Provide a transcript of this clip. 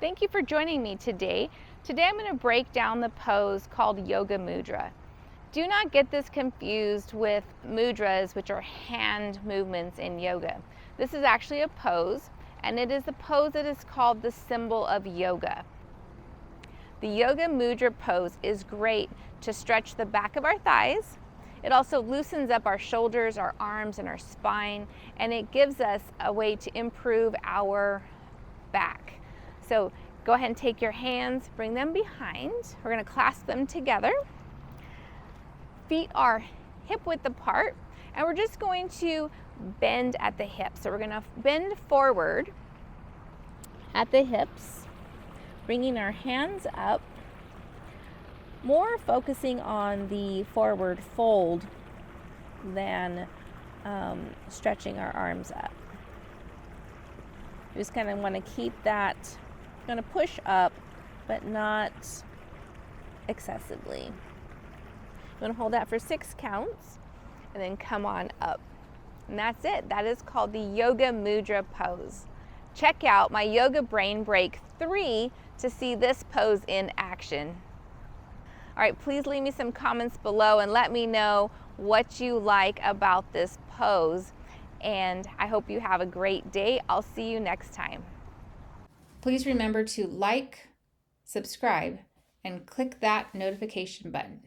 Thank you for joining me today. Today I'm going to break down the pose called Yoga Mudra. Do not get this confused with mudras, which are hand movements in yoga. This is actually a pose, and it is the pose that is called the symbol of yoga. The Yoga Mudra pose is great to stretch the back of our thighs. It also loosens up our shoulders, our arms, and our spine, and it gives us a way to improve our back. So go ahead and take your hands, bring them behind. We're going to clasp them together. Feet are hip width apart, and we're just going to bend at the hips. So we're going to bend forward at the hips, bringing our hands up, more focusing on the forward fold than stretching our arms up. You just kind of want to keep that, going to push up, but not excessively. You want to hold that for 6 counts, and then come on up. And that's it. That is called the Yoga Mudra pose. Check out my Yoga Brain Break 3 to see this pose in action. All right, please leave me some comments below and let me know what you like about this pose. And I hope you have a great day. I'll see you next time. Please remember to like, subscribe, and click that notification button.